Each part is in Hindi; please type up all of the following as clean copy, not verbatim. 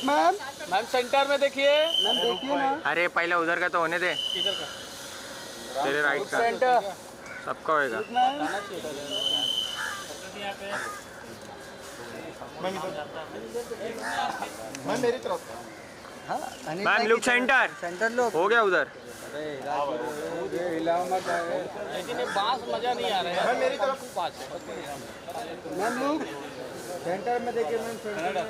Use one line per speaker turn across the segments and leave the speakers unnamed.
मैम।
मैम सेंटर में देखिए।
मैम देखिए ना।
अरे पहले उधर का तो होने दे।
इधर का
तेरे राइट का
सेंटर
सबका होएगा।
मैम मेरी तरफ। हाँ
मैम लुक सेंटर
सेंटर लोग
हो गया उधर।
लेकिन ये बांस मजा नहीं आ रहा है।
मेरी तरफ।
पास
मैम लुक सेंटर में देखिए ma'am centre.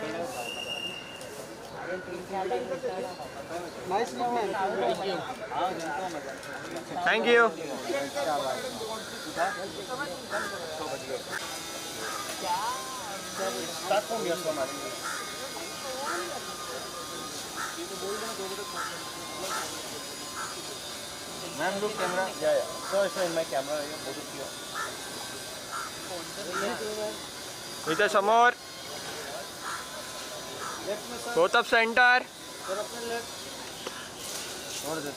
Nice moment.
Thank you.
Ma'am look camera. So in my camera
इथे समोर बोथ ऑफ सेंटर।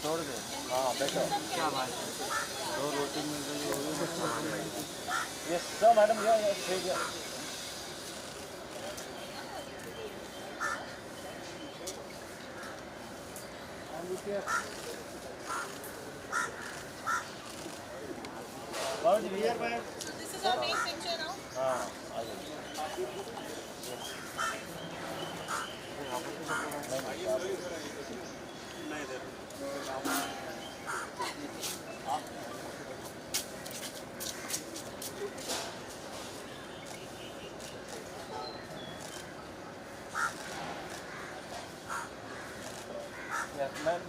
तोड़ दे हाँ बेटा क्या बात है। दो रोटी मिल रही है। यस सर मैडम या
This is our main picture now.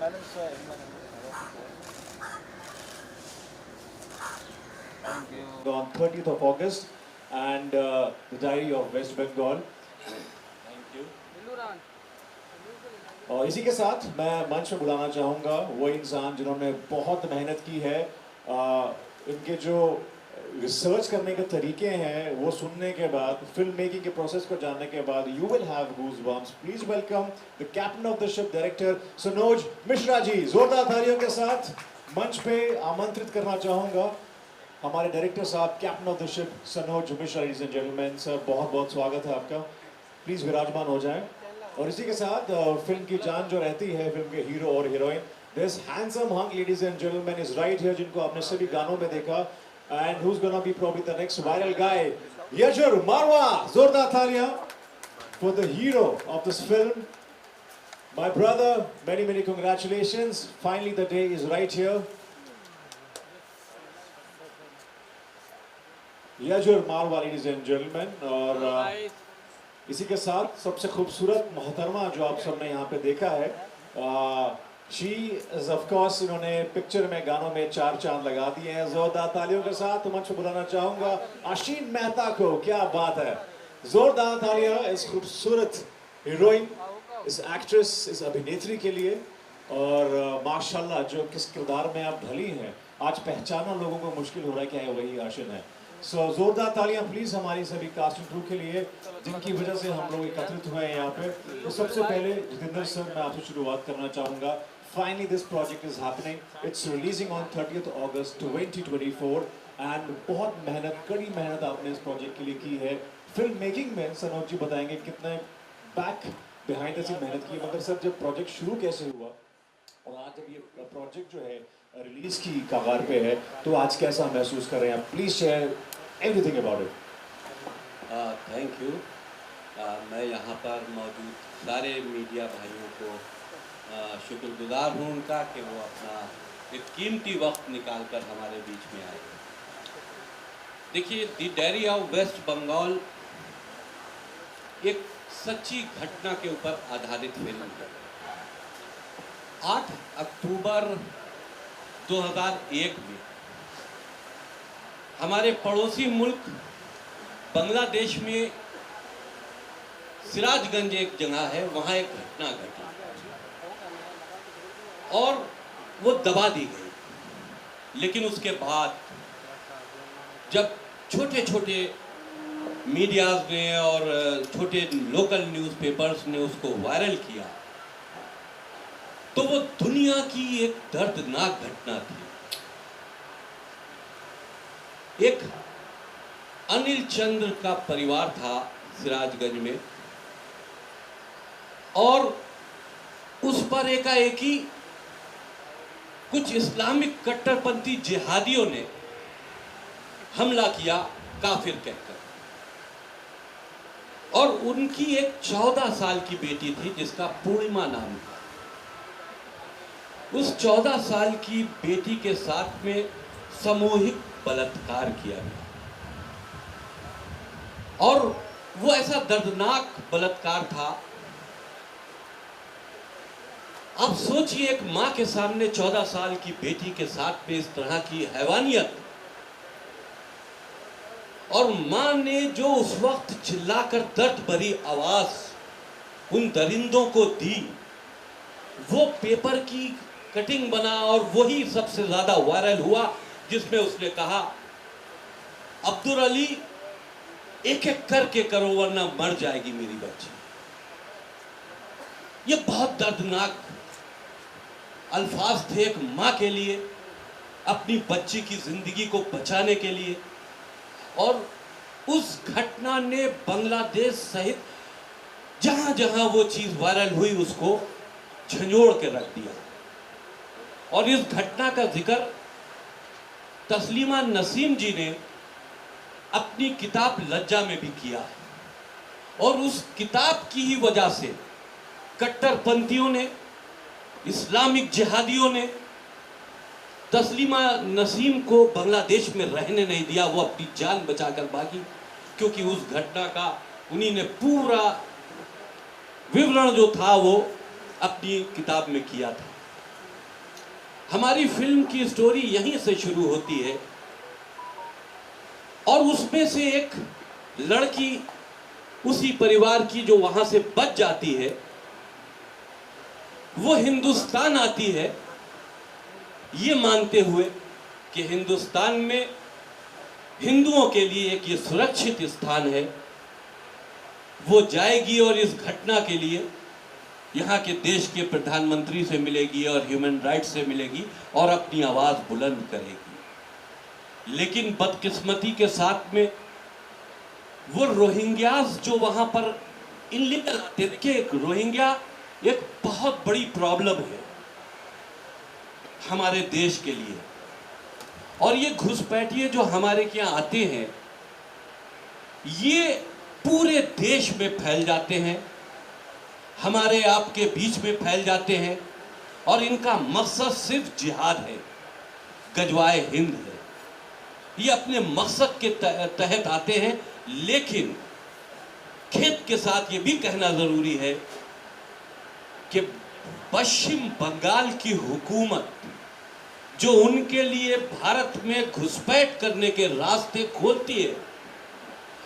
Madam sir
on 30th of August and the Diary of West Bengal. और इसी के साथ मैं मंच में बुलाना चाहूँगा वो इंसान जिन्होंने बहुत मेहनत की है। इनके जो रिसर्च करने के तरीके हैं वो सुनने के बाद, फिल्म मेकिंग के प्रोसेस को जानने के बाद you will have goosebumps. Please welcome the captain of the ship director Sanoj Mishra ji. जोरदार तालियों के साथ मंच पे आमंत्रित करना चाहूँगा हमारे डायरेक्टर साहब, captain of the ship Sanoj Mishra. Ladies and gentleman sir, बहुत बहुत स्वागत है आपका। प्लीज विराजमान हो जाएं। और इसी के साथ फिल्म की जान जो रहती है, फिल्म के हीरो और heroine, this handsome hunk ladies and gentleman is right here, जिनको आपने सभी गानों में देखा। And who is gonna be probably the next viral guy, Yajur Marwah. जोरदार तालियां for the hero of this film, my brother. Many many congratulations, finally the day is right here. Yajur Marwah ladies and gentleman. और इसी के साथ सबसे खूबसूरत मोहतरमा जो आप सबने यहाँ पे देखा है, शी इज ऑफ कोर्स, इन्होंने पिक्चर में गानों में 4 चांद लगा दिए हैं। जोरदार तालियों के साथ मंच पे बुलाना चाहूंगा आशीन मेहता को। क्या बात है, जोरदार तालियां इस खूबसूरत हीरोइन, इस एक्ट्रेस, इस अभिनेत्री के लिए। और माशाल्लाह जो किस किरदार में आप ढली हैं, आज पहचानना लोगों को मुश्किल हो रहा है कि है वही आशीन है। सो जोरदार तालियां प्लीज हमारी सभी कास्ट क्रू के लिए जिनकी वजह से हम लोग एकत्रित हुए हैं यहाँ पे। तो सबसे पहले जितेंद्र सर, मैं आपसे शुरुआत करना चाहूँगा। Finally this project is happening, it's releasing on 30th August 2024 and बहुत मेहनत, कड़ी मेहनत आपने इस प्रोजेक्ट के लिए की है। फिल्म मेकिंग में सनोज जी बताएंगे कितने बैक बिहाइंड द सीन मेहनत की है। मगर सर जब प्रोजेक्ट शुरू कैसे हुआ और आज जब ये प्रोजेक्ट जो है रिलीज की कगार पे है, तो आज कैसा महसूस कर रहे हैं आप? Please share everything about it.
Thank you. मैं यहाँ पर मौजूद सारे मीडिया भाइयों को शुक्रगुजार हूँ उनका कि वो अपना एक कीमती वक्त निकाल कर हमारे बीच में आए। देखिए, the diary of West Bengal एक सच्ची घटना के ऊपर आधारित फिल्म है। 8 अक्टूबर 2001 में हमारे पड़ोसी मुल्क बांग्लादेश में सिराजगंज एक जगह है, वहाँ एक घटना घटी और वो दबा दी गई। लेकिन उसके बाद जब छोटे छोटे मीडियाज ने और छोटे लोकल न्यूज़पेपर्स ने उसको वायरल किया, तो वो दुनिया की एक दर्दनाक घटना थी। एक अनिल चंद्र का परिवार था सिराजगंज में और उस पर एकाएकी कुछ इस्लामिक कट्टरपंथी जिहादियों ने हमला किया काफिर कहकर, और उनकी एक 14 साल की बेटी थी जिसका पूर्णिमा नाम था। उस 14 साल की बेटी के साथ में सामूहिक बलात्कार किया गया, और वो ऐसा दर्दनाक बलात्कार था। अब सोचिए, एक मां के सामने 14 साल की बेटी के साथ में इस तरह की हैवानियत, और मां ने जो उस वक्त चिल्लाकर दर्द भरी आवाज उन दरिंदों को दी, वो पेपर की कटिंग बना और वही सबसे ज्यादा वायरल हुआ, जिसमें उसने कहा, अब्दुल अली एक एक करके करो वरना मर जाएगी मेरी बच्ची। ये बहुत दर्दनाक अल्फाज थे एक मां के लिए, अपनी बच्ची की जिंदगी को बचाने के लिए। और उस घटना ने बांग्लादेश सहित जहां जहां वो चीज वायरल हुई उसको झंझोड़ के रख दिया। और इस घटना का जिक्र तस्लीमा नसीम जी ने अपनी किताब लज्जा में भी किया है, और उस किताब की ही वजह से कट्टरपंथियों ने, इस्लामिक जिहादियों ने तस्लीमा नसीम को बांग्लादेश में रहने नहीं दिया। वो अपनी जान बचाकर भागी, क्योंकि उस घटना का उन्हीं ने पूरा विवरण जो था वो अपनी किताब में किया था। हमारी फिल्म की स्टोरी यहीं से शुरू होती है, और उसमें से एक लड़की उसी परिवार की जो वहां से बच जाती है, वो हिंदुस्तान आती है ये मानते हुए कि हिंदुस्तान में हिंदुओं के लिए एक ये सुरक्षित स्थान है। वो जाएगी और इस घटना के लिए यहाँ के देश के प्रधानमंत्री से मिलेगी और ह्यूमन राइट्स से मिलेगी और अपनी आवाज बुलंद करेगी। लेकिन बदकिस्मती के साथ में वो रोहिंग्यास जो वहां पर इनलीगल आते, देखिए एक रोहिंग्या एक बहुत बड़ी प्रॉब्लम है हमारे देश के लिए। और ये घुसपैठिए जो हमारे यहाँ आते हैं, ये पूरे देश में फैल जाते हैं, हमारे आपके बीच में फैल जाते हैं, और इनका मकसद सिर्फ जिहाद है, गजवाए हिंद है। ये अपने मकसद के तहत आते हैं। लेकिन खेद के साथ ये भी कहना जरूरी है कि पश्चिम बंगाल की हुकूमत जो उनके लिए भारत में घुसपैठ करने के रास्ते खोलती है,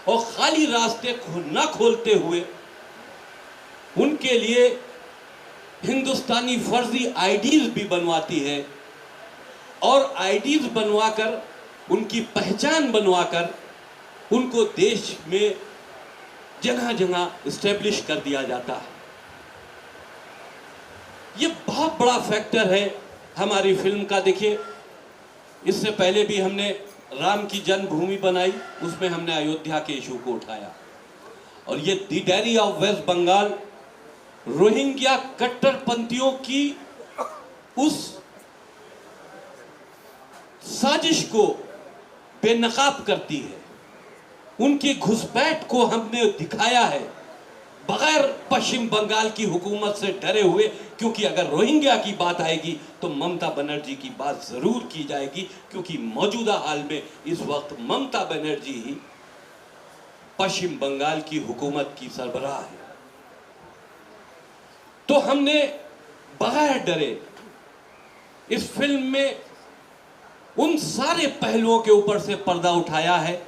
और खाली रास्ते न खोलते हुए उनके लिए हिंदुस्तानी फर्जी आईडीज भी बनवाती है, और आईडीज बनवाकर उनकी पहचान बनवाकर उनको देश में जगह जगह इस्टेब्लिश कर दिया जाता है। ये बहुत बड़ा फैक्टर है हमारी फिल्म का। देखिए, इससे पहले भी हमने राम की जन्मभूमि बनाई, उसमें हमने अयोध्या के इशू को उठाया। और ये the diary of West Bengal Rohingya कट्टरपंथियों की उस साजिश को बेनकाब करती है। उनकी घुसपैठ को हमने दिखाया है बगैर पश्चिम बंगाल की हुकूमत से डरे हुए, क्योंकि अगर रोहिंग्या की बात आएगी तो ममता बनर्जी की बात जरूर की जाएगी, क्योंकि मौजूदा हाल में इस वक्त ममता बनर्जी ही पश्चिम बंगाल की हुकूमत की सरबराह है। तो हमने बगैर डरे इस फिल्म में उन सारे पहलुओं के ऊपर से पर्दा उठाया है,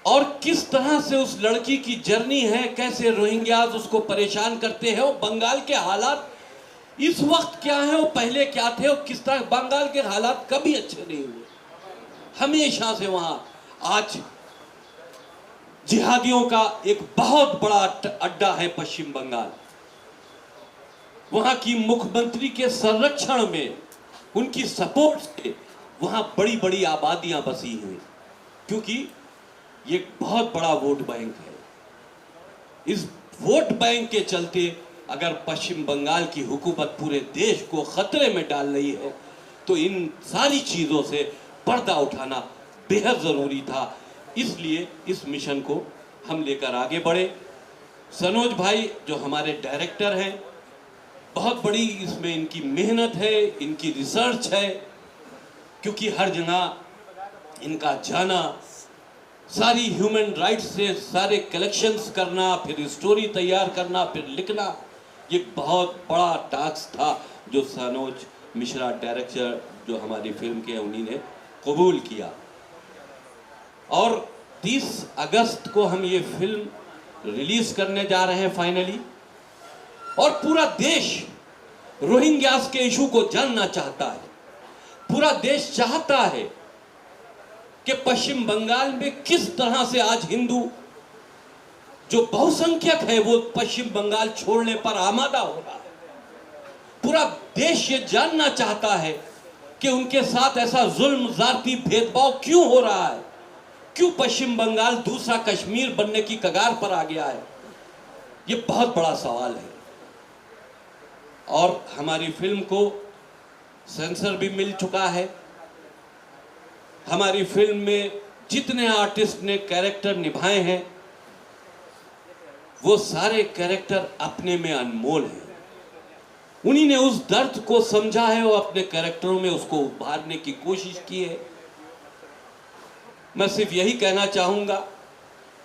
और किस तरह से उस लड़की की जर्नी है, कैसे रोहिंग्यास उसको परेशान करते हैं, और बंगाल के हालात इस वक्त क्या है, वो पहले क्या थे, और किस तरह बंगाल के हालात कभी अच्छे नहीं हुए। हमेशा से वहां आज जिहादियों का एक बहुत बड़ा अड्डा है पश्चिम बंगाल। वहां की मुख्यमंत्री के संरक्षण में, उनकी सपोर्ट से वहां बड़ी बड़ी आबादियां बसी हुई, क्योंकि ये बहुत बड़ा वोट बैंक है। इस वोट बैंक के चलते अगर पश्चिम बंगाल की हुकूमत पूरे देश को खतरे में डाल रही है तो इन सारी चीज़ों से पर्दा उठाना बेहद ज़रूरी था। इसलिए इस मिशन को हम लेकर आगे बढ़े। सनोज भाई जो हमारे डायरेक्टर हैं, बहुत बड़ी इसमें इनकी मेहनत है, इनकी रिसर्च है, क्योंकि हर जगह इनका जाना, सारी ह्यूमन राइट्स से सारे कलेक्शंस करना, फिर स्टोरी तैयार करना, फिर लिखना, ये बहुत बड़ा टास्क था जो सनोज मिश्रा डायरेक्टर जो हमारी फिल्म के उन्हीं ने कबूल किया। और 30 अगस्त को हम ये फिल्म रिलीज करने जा रहे हैं फाइनली। और पूरा देश रोहिंग्यास के इशू को जानना चाहता है। पूरा देश चाहता है कि पश्चिम बंगाल में किस तरह से आज हिंदू जो बहुसंख्यक है वो पश्चिम बंगाल छोड़ने पर आमादा हो रहा है। पूरा देश ये जानना चाहता है कि उनके साथ ऐसा जुल्म, जाति भेदभाव क्यों हो रहा है, क्यों पश्चिम बंगाल दूसरा कश्मीर बनने की कगार पर आ गया है। ये बहुत बड़ा सवाल है। और हमारी फिल्म को सेंसर भी मिल चुका है। हमारी फिल्म में जितने आर्टिस्ट ने कैरेक्टर निभाए हैं वो सारे कैरेक्टर अपने में अनमोल हैं। उन्हीं ने उस दर्द को समझा है और अपने कैरेक्टरों में उसको उभारने की कोशिश की है। मैं सिर्फ यही कहना चाहूंगा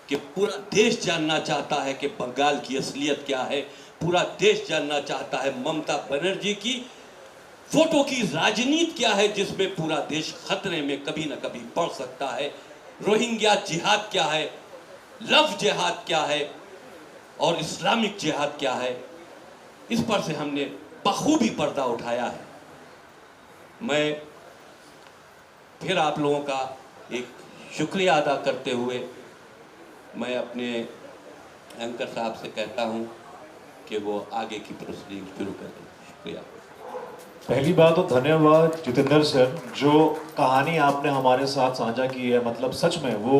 कि पूरा देश जानना चाहता है कि बंगाल की असलियत क्या है। पूरा देश जानना चाहता है ममता बनर्जी की फोटो की राजनीति क्या है, जिसमें पूरा देश खतरे में कभी ना कभी पड़ सकता है। रोहिंग्या जिहाद क्या है, लव जिहाद क्या है और इस्लामिक जिहाद क्या है, इस पर से हमने बखूबी पर्दा उठाया है। मैं फिर आप लोगों का एक शुक्रिया अदा करते हुए मैं अपने एंकर साहब से कहता हूं कि वो आगे की प्रोसीडिंग शुरू करें। शुक्रिया।
पहली बात तो धन्यवाद जितेंद्र सर, जो कहानी आपने हमारे साथ साझा की है, मतलब सच में वो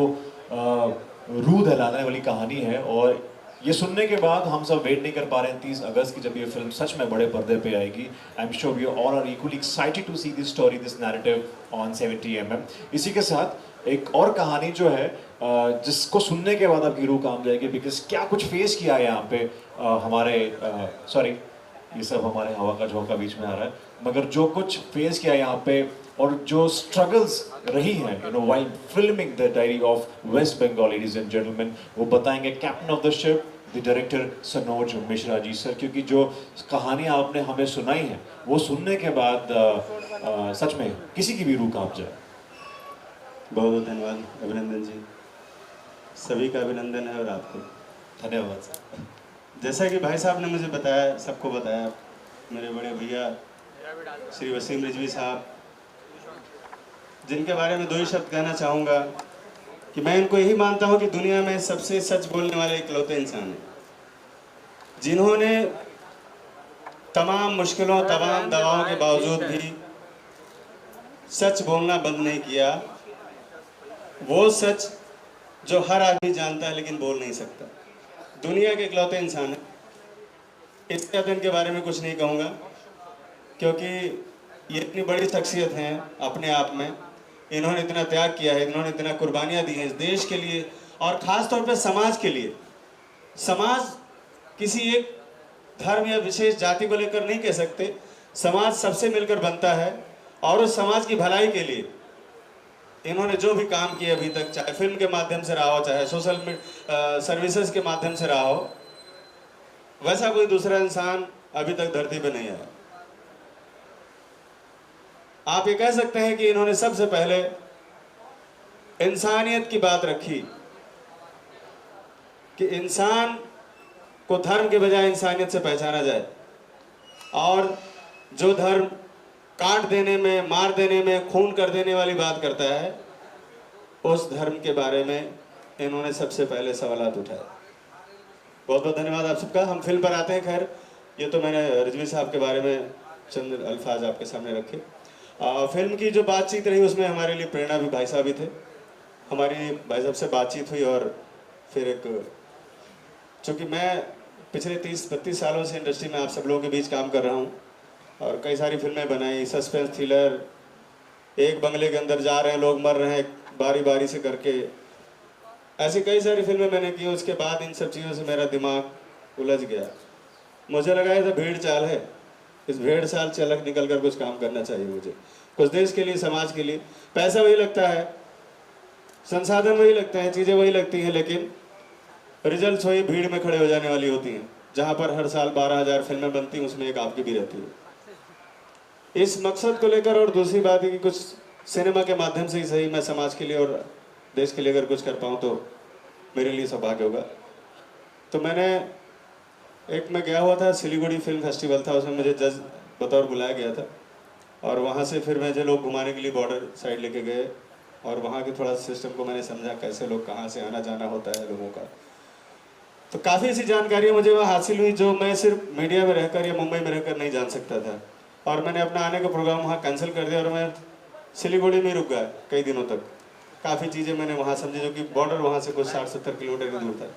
रूह दहलाने वाली कहानी है। और ये सुनने के बाद हम सब वेट नहीं कर पा रहे हैं 30 अगस्त की, जब ये फिल्म सच में बड़े पर्दे पे आएगी। I am sure we all are equally excited to see this story, this narrative on 70mm। इसी के साथ एक और कहानी जो है जिसको सुनने के बाद आपकी रूह काम जाएगी, बिकॉज क्या कुछ फेस किया है यहाँ पे हमारे सॉरी ये सब हमारे हवा का झोंका बीच में आ रहा है, मगर जो कुछ फेस किया यहाँ पे और जो स्ट्रगल्स रही हैं you know while filming the diary of West Bengal, ladies and gentleman, वो बताएंगे captain of the ship the director Sanoj Mishra ji sir. क्योंकि जो कहानी आपने हमें सुनाई है वो सुनने के बाद सच में किसी की भी रूह कांप जाए।
बहुत बहुत धन्यवाद अभिनंदन जी, सभी का अभिनंदन है और आपको
धन्यवाद सर।
जैसा कि भाई साहब ने मुझे बताया, सबको बताया, मेरे बड़े भैया श्री वसीम रिजवी साहब, जिनके बारे में 2 ही शब्द कहना चाहूँगा कि मैं इनको यही मानता हूँ कि दुनिया में सबसे सच बोलने वाले इकलौते इंसान हैं, जिन्होंने तमाम मुश्किलों, तमाम दबावों के बावजूद भी सच बोलना बंद नहीं किया। वो सच जो हर आदमी जानता है लेकिन बोल नहीं सकता, दुनिया के इकलौते इंसान है। इसके बाद इनके बारे में कुछ नहीं कहूँगा क्योंकि ये इतनी बड़ी शख्सियत हैं अपने आप में। इन्होंने इतना त्याग किया है, इन्होंने इतना कुर्बानियाँ दी हैं इस देश के लिए और ख़ास तौर पे समाज के लिए। समाज किसी एक धर्म या विशेष जाति को लेकर नहीं कह सकते, समाज सबसे मिलकर बनता है और उस समाज की भलाई के लिए इन्होंने जो भी काम किया अभी तक, चाहे फिल्म के माध्यम से रहा हो, चाहे सोशल सर्विसेज के माध्यम से रहा हो, वैसा कोई दूसरा इंसान अभी तक धरती पे नहीं आया। आप ये कह सकते हैं कि इन्होंने सबसे पहले इंसानियत की बात रखी कि इंसान को धर्म के बजाय इंसानियत से पहचाना जाए और जो धर्म काट देने में, मार देने में, खून कर देने वाली बात करता है, उस धर्म के बारे में इन्होंने सबसे पहले सवालात उठाए। बहुत बहुत धन्यवाद आप सबका। हम फिल्म पर आते हैं। खैर, ये तो मैंने रिजवी साहब के बारे में चंद अल्फाज आपके सामने रखे। फिल्म की जो बातचीत रही उसमें हमारे लिए प्रेरणा भी भाई साहब ही थे। हमारी भाई साहब से बातचीत हुई और फिर एक, चूँकि मैं पिछले 30-32 सालों से इंडस्ट्री में आप सब लोगों के बीच काम कर रहा हूँ और कई सारी फिल्में बनाई, सस्पेंस थ्रिलर, एक बंगले के अंदर जा रहे हैं लोग, मर रहे हैं बारी बारी से करके, ऐसी कई सारी फिल्में मैंने की। उसके बाद इन सब चीज़ों से मेरा दिमाग उलझ गया। मुझे लगा ये तो भीड़ चाल है, इस भीड़ चाल से अलग निकल कर कुछ काम करना चाहिए मुझे, कुछ देश के लिए, समाज के लिए। पैसा वही लगता है, संसाधन वही लगते हैं, चीज़ें वही लगती हैं, लेकिन रिजल्ट वही भीड़ में खड़े हो जाने वाली होती हैं। जहाँ पर हर साल 12,000 फिल्में बनती हैं, उसमें एक आपकी भी रहती है। इस मकसद को लेकर, और दूसरी बात है कि कुछ सिनेमा के माध्यम से ही सही मैं समाज के लिए और देश के लिए अगर कुछ कर पाऊँ तो मेरे लिए सौभाग्य होगा। तो मैं गया हुआ था, सिलीगुड़ी फिल्म फेस्टिवल था, उसमें मुझे जज बतौर बुलाया गया था और वहाँ से फिर मुझे लोग घुमाने के लिए बॉर्डर साइड लेके गए और वहाँ के थोड़ा सिस्टम को मैंने समझा, कैसे लोग कहाँ से आना जाना होता है लोगों का। तो काफ़ी ऐसी जानकारियाँ मुझे वहाँ हासिल हुई जो मैं सिर्फ मीडिया में रहकर या मुंबई में रहकर नहीं जान सकता था। और मैंने अपना आने का प्रोग्राम वहाँ कैंसिल कर दिया और मैं सिलीगुड़ी में रुक गया कई दिनों तक। काफ़ी चीज़ें मैंने वहाँ समझी, जो कि बॉर्डर वहाँ से कुछ 60-70 किलोमीटर की दूर था।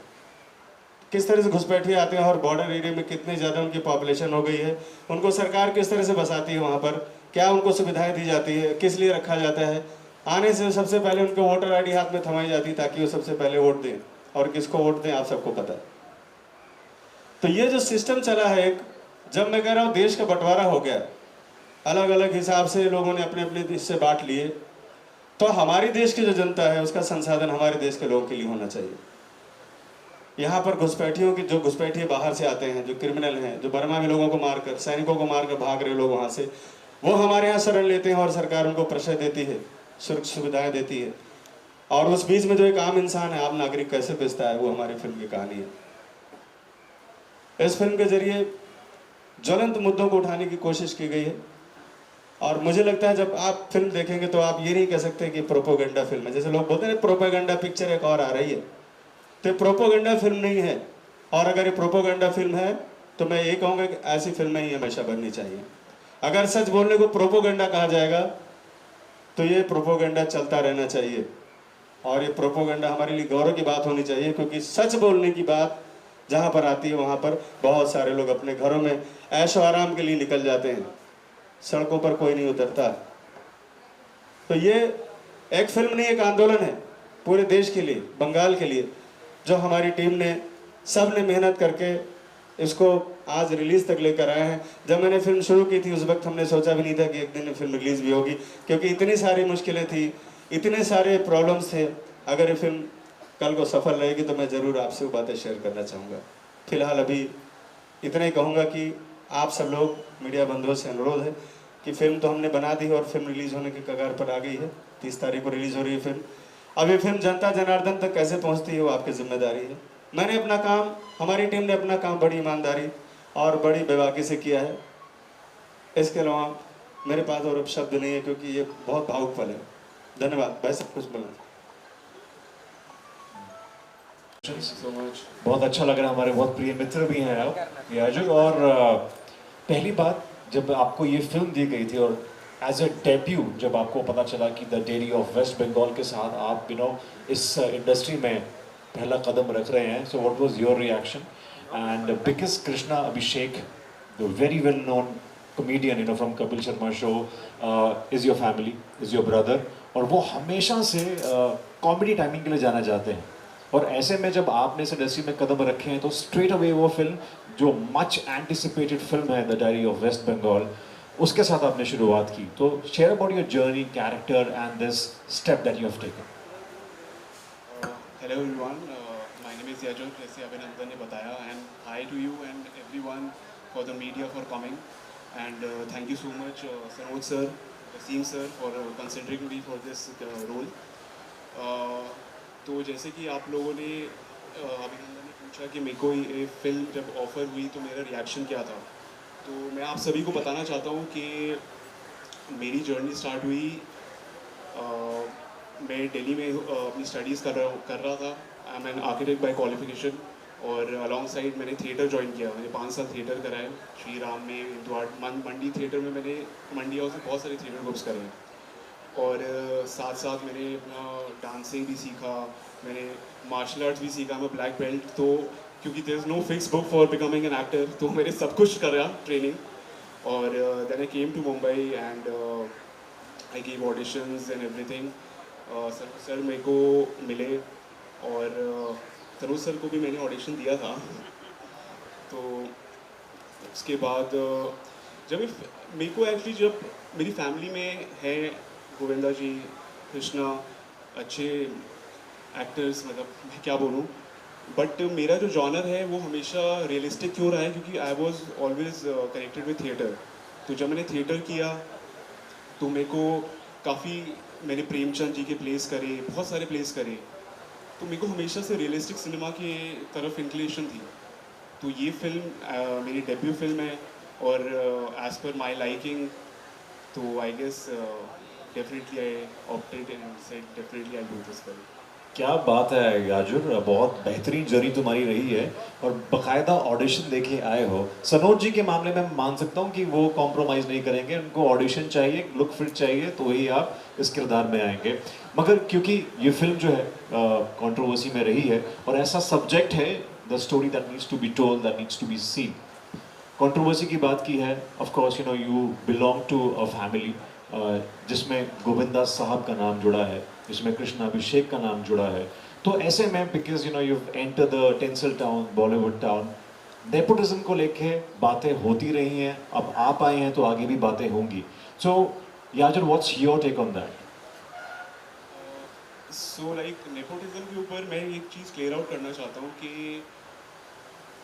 किस तरह से घुसपैठिए आते हैं और बॉर्डर एरिया में कितनी ज़्यादा उनकी पॉपुलेशन हो गई है, उनको सरकार किस तरह से बसाती है वहाँ पर, क्या उनको सुविधाएं दी जाती है, किस लिए रखा जाता है। आने से सबसे पहले उनको वोटर आईडी हाथ में थमाई जाती है ताकि वो सबसे पहले वोट दें, और किसको वोट दें आप सबको पता है। तो ये जो सिस्टम चला है, एक जब मैं कह रहा हूँ देश का बंटवारा हो गया, अलग अलग हिसाब से लोगों ने अपने अपने हिस्से बांट लिए, तो हमारी देश की जो जनता है उसका संसाधन हमारे देश के लोगों के लिए होना चाहिए। यहाँ पर घुसपैठियों की, जो घुसपैठिए बाहर से आते हैं, जो क्रिमिनल हैं, जो बर्मा में लोगों को मारकर, सैनिकों को मारकर भाग रहे लोग वहाँ से, वो हमारे यहाँ शरण लेते हैं और सरकार उनको प्रश्रय देती है, सुविधाएं देती है। और उस बीच में जो एक आम इंसान है, आम नागरिक कैसे पिसता है, वो हमारी फिल्म की कहानी है। इस फिल्म के जरिए ज्वलंत मुद्दों को उठाने की कोशिश की गई है और मुझे लगता है जब आप फिल्म देखेंगे तो आप ये नहीं कह सकते कि प्रोपोगंडा फिल्म है। जैसे लोग बोलते हैं प्रोपेगेंडा पिक्चर एक और आ रही है, तो प्रोपोगंडा फिल्म नहीं है। और अगर ये प्रोपोगंडा फिल्म है तो मैं ये कहूँगा कि ऐसी फिल्में ही हमेशा बननी चाहिए। अगर सच बोलने को प्रोपोगंडा कहा जाएगा तो ये प्रोपोगंडा चलता रहना चाहिए और ये प्रोपोगंडा हमारे लिए गौरव की बात होनी चाहिए, क्योंकि सच बोलने की बात जहाँ पर आती है वहाँ पर बहुत सारे लोग अपने घरों में ऐशो आराम के लिए निकल जाते हैं, सड़कों पर कोई नहीं उतरता। तो ये एक फिल्म नहीं, एक आंदोलन है पूरे देश के लिए, बंगाल के लिए, जो हमारी टीम ने, सब ने मेहनत करके इसको आज रिलीज़ तक लेकर आए हैं। जब मैंने फिल्म शुरू की थी उस वक्त हमने सोचा भी नहीं था कि एक दिन फिल्म रिलीज़ भी होगी, क्योंकि इतनी सारी मुश्किलें थी, इतने सारे प्रॉब्लम्स थे। अगर ये फिल्म कल को सफल रहेगी तो मैं ज़रूर आपसे वो बातें शेयर करना चाहूँगा। फिलहाल अभी इतना ही कहूँगा कि आप सब लोग, मीडिया बंधुओं से अनुरोध है कि फिल्म तो हमने बना दी है और फिल्म रिलीज़ होने की कगार पर आ गई है। 30 तारीख को रिलीज़ हो रही है फिल्म। अब ये फिल्म जनता जनार्दन तक कैसे पहुँचती है वो आपकी जिम्मेदारी है। मैंने अपना काम, हमारी टीम ने अपना काम बड़ी ईमानदारी और बड़ी बेबाकी से किया है। इसके अलावा मेरे पास और अब शब्द नहीं है, क्योंकि ये बहुत भावुक पल है। धन्यवाद भाई, सब कुछ बोलना।
बहुत अच्छा लग रहा है, हमारे बहुत प्रिय मित्र भी हैं आप याजुर। और पहली बात जब आपको ये फिल्म दी गई थी और एज ए डेब्यू जब आपको पता चला कि the diary of West Bengal के साथ आप इस इंडस्ट्री में पहला कदम रख रहे हैं, सो what was your reaction? And because Krishna Abhishek, the very well known comedian from Kapil Sharma show, is your family, is your brother, और वो हमेशा से कॉमेडी टाइमिंग के लिए जाना जाते हैं। और ऐसे में जब आपने इस इंडस्ट्री में कदम रखे हैं तो स्ट्रेट अवे वो फिल्म जो मच एंटिसिपेटेड फिल्म है the diary of West Bengal, उसके साथ आपने शुरुआत की। तो share about your journey, character and this step that you have taken.
Hello everyone, my name is Yajur, जैसे अभिनंदन ने बताया, and hi to you and everyone for the media for coming, and thank you so much Sanoj sir, Wasim sir for considering me for this role. तो जैसे कि आप लोगों ने अभिनंदन ने पूछा कि मेरे को ये फिल्म जब ऑफ़र हुई तो मेरा रिएक्शन क्या था, तो मैं आप सभी को बताना चाहता हूँ कि मेरी जर्नी स्टार्ट हुई, मैं दिल्ली में अपनी स्टडीज़ कर रहा था। I am an architect by qualification, और अलॉन्ग साइड मैंने थिएटर ज्वाइन किया। मैंने 5 साल थिएटर कराए, श्री राम में, इंदु आर्ट, मंडी थिएटर में मैंने मंडी हाउस में बहुत सारे थिएटर ग्रुप्स करे हैं। और साथ साथ मैंने अपना डांसिंग भी सीखा, मैंने मार्शल आर्ट्स भी सीखा, मैं ब्लैक बेल्ट। तो क्योंकि there is no fix book for becoming an actor, तो मैंने सब कुछ करा ट्रेनिंग। और then I came to Mumbai and I give auditions and everything. Sir मेरे को मिले और तनुज सर को भी मैंने ऑडिशन दिया था। तो उसके बाद जब मेरे को एक्चुअली जब मेरी फैमिली में है गोविंदा जी, कृष्णा, अच्छे एक्टर्स, मतलब मैं क्या बोलूँ, बट मेरा जो जॉनर है वो हमेशा रियलिस्टिक क्यों रहा है, क्योंकि I was always connected with theatre. तो जब मैंने थिएटर किया तो मेरे को काफ़ी, मैंने प्रेमचंद जी के प्लेस करे, बहुत सारे प्लेस करे, तो मेरे को हमेशा से रियलिस्टिक सिनेमा की तरफ इंक्लिनेशन थी। तो ये फिल्म मेरी डेब्यू फिल्म है और एज पर माई लाइकिंग, तो I guess definitely I opted and said definitely I do this film.
क्या बात है याजुर, बहुत बेहतरीन जर्नी तुम्हारी रही है और बकायदा ऑडिशन देके आए हो। सनोज जी के मामले में मैं मान सकता हूँ कि वो कॉम्प्रोमाइज़ नहीं करेंगे, उनको ऑडिशन चाहिए, लुक फिट चाहिए, तो वही आप इस किरदार में आएंगे। मगर क्योंकि ये फिल्म जो है कंट्रोवर्सी में रही है और ऐसा सब्जेक्ट है, the story that needs to be told, that needs to be seen. Controversy की बात की है, of course you belong to a family जिसमें गोविंदा साहब का नाम जुड़ा है, जिसमें कृष्ण अभिषेक का नाम जुड़ा है। तो ऐसे में because you enter the tensile town, Bollywood town, nepotism को लेके बातें होती रही हैं, अब आप आए हैं तो आगे भी बातें होंगी। So Yajur, what's your take on that?
So like nepotism के ऊपर मैं एक चीज़ क्लियर आउट करना चाहता हूँ कि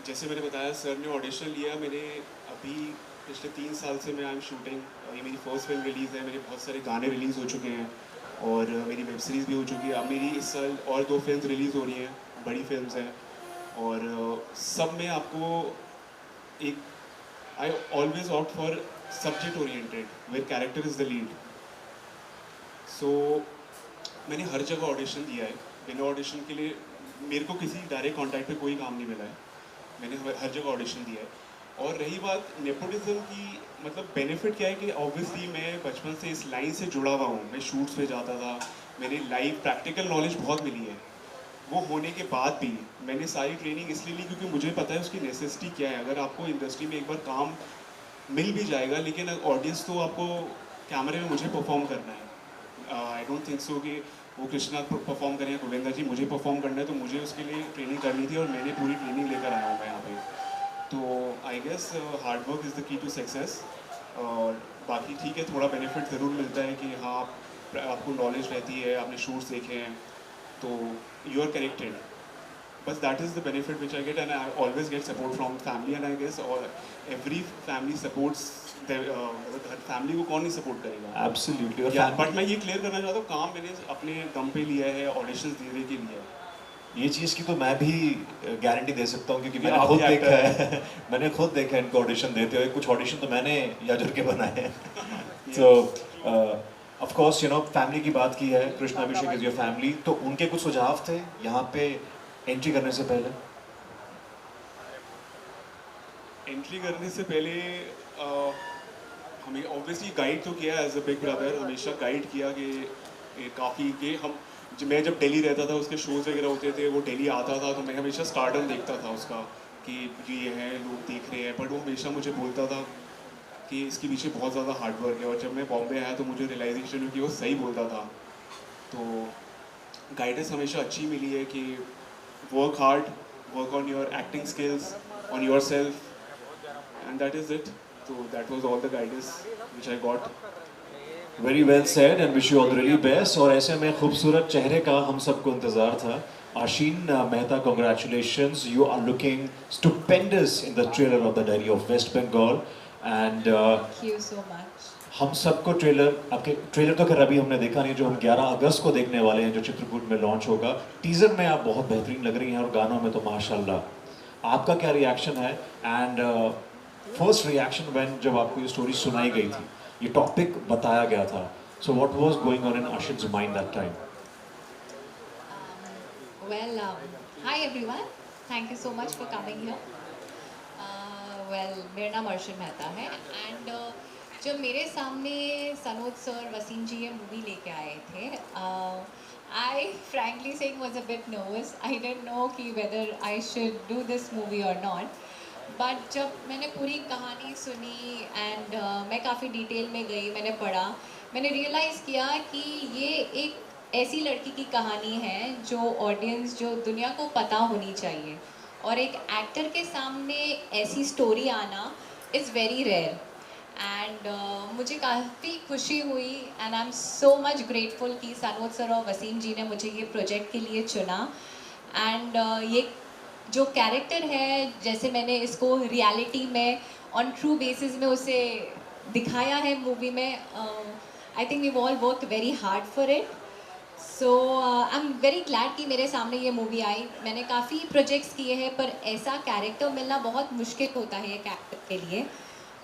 जैसे मैंने बताया, सर ने ऑडिशन लिया, मैंने अभी पिछले 3 साल से मैं आई एम शूटिंग, ये मेरी फर्स्ट फिल्म रिलीज़ है, मेरे बहुत सारे गाने रिलीज़ हो चुके हैं और मेरी वेब सीरीज़ भी हो चुकी है। अब मेरी इस साल और 2 फिल्म रिलीज़ हो रही हैं, बड़ी फिल्म्स हैं, और सब में आपको एक, I always opt for subject oriented where character is the lead. So मैंने हर जगह ऑडिशन दिया है, बिना ऑडिशन के लिए मेरे को किसी डायरेक्ट कॉन्टैक्ट पे कोई काम नहीं मिला है, मैंने हर जगह ऑडिशन दिया है। और रही बात नेपोटिज्म की, मतलब बेनिफिट क्या है कि ऑब्वियसली मैं बचपन से इस लाइन से जुड़ा हुआ हूँ, मैं शूट्स पे जाता था, मेरी लाइव प्रैक्टिकल नॉलेज बहुत मिली है। वो होने के बाद भी मैंने सारी ट्रेनिंग इसलिए ली क्योंकि मुझे पता है उसकी नेसेसिटी क्या है। अगर आपको इंडस्ट्री में एक बार काम मिल भी जाएगा, लेकिन ऑडियंस तो आपको कैमरे में मुझे परफॉर्म करना है। आई डोंट थिंक सो कि वो कृष्णा परफॉर्म करें, गोविंदा जी, मुझे परफॉर्म करना है, तो मुझे उसके लिए ट्रेनिंग करनी थी और मैंने पूरी ट्रेनिंग लेकर आया हूँ मैं यहाँ पे। तो I guess hard work is the key to success. और बाकी ठीक है, थोड़ा बेनिफिट ज़रूर मिलता है कि हाँ आपको नॉलेज रहती है, आपने शूट्स देखे हैं, तो यू आर कनेक्टेड, बस that is the benefit which I get. And I always get support from family, and I guess और एवरी फैमिली सपोर्ट्स, फैमिली को कौन नहीं सपोर्ट करेगा।
एब्सोल्युटली।
बट मैं ये क्लियर करना चाहता हूँ, काम मैंने अपने दम पे लिया है, ऑडिशंस देने के लिए।
ये चीज़ की तो मैं भी गारंटी दे सकता हूँ क्योंकि मैंने
आप
खुद
भी
देखा
actor
है मैंने खुद देखा है इनको ऑडिशन देते हुए। कुछ ऑडिशन तो मैंने याजुर के बनाए हैं। तो ऑफ कोर्स फैमिली की बात की है, Krishna Abhishek is your family, तो उनके कुछ सुझाव थे यहाँ पे एंट्री करने से पहले?
एंट्री करने से पहले हमें ऑब्वियसली गाइड तो किया एज अ बिग ब्रदर, हमेशा गाइड किया कि काफ़ी कि मैं जब दिल्ली रहता था, उसके शोज़ वगैरह होते थे, वो दिल्ली आता था, तो मैं हमेशा स्टारडम देखता था उसका कि ये है, लोग देख रहे हैं, बट वो हमेशा मुझे बोलता था कि इसके पीछे बहुत ज़्यादा हार्डवर्क है। और जब मैं बॉम्बे आया तो मुझे रियलाइजेशन हुई कि वो सही बोलता था। तो गाइडेंस हमेशा अच्छी मिली है कि work hard, work on your acting skills, on your self, and that is it. तो that was all the guidance which I got.
Very well said and wish you all the very best. और ऐसे में खूबसूरत चेहरे का हम सबको इंतज़ार था। Aasheen Mehta, congratulations, you are looking stupendous in the trailer of the diary of West Bengal. And
Thank you so much.
हम सबको आपके ट्रेलर तो खैर अभी हमने देखा नहीं, जो हम 11 अगस्त को देखने वाले हैं, जो चित्रकूट में लॉन्च होगा। टीज़र में आप बहुत बेहतरीन लग रही हैं और गानों में तो माशाल्लाह। आपका क्या रिएक्शन है? एंड फर्स्ट रिएक्शन व्हेन जब आपको ये स्टोरी सुनाई गई थी, ये टॉपिक बताया गया था, so what was going on in Aasheen's mind that time?
Well, hi everyone. Thank you so much for coming here. Well, मेरा नाम अर्शिन मेहता है, एंड
जब मेरे सामने सनोज सर वसीम जी ये मूवी लेके आए थे, I frankly saying was a bit nervous. I didn't know कि whether I should do this movie और नॉट. बट जब मैंने पूरी कहानी सुनी एंड मैं काफ़ी डिटेल में गई, मैंने पढ़ा, मैंने रियलाइज़ किया कि ये एक ऐसी लड़की की कहानी है जो ऑडियंस, जो दुनिया को पता होनी चाहिए. और एक एक्टर के सामने ऐसी स्टोरी आना इज़ वेरी रेयर. एंड मुझे काफ़ी खुशी हुई and I am so much grateful कि सनोज सर और वसीम जी ने मुझे ये प्रोजेक्ट के लिए चुना. एंड ये जो कैरेक्टर है, जैसे मैंने इसको रियलिटी में ऑन ट्रू बेसिस में उसे दिखाया है मूवी में, I think we all work very hard for it. So I am very glad कि मेरे सामने ये मूवी आई. मैंने काफ़ी प्रोजेक्ट्स किए हैं पर ऐसा कैरेक्टर मिलना बहुत मुश्किल होता है एक एक्टर के लिए,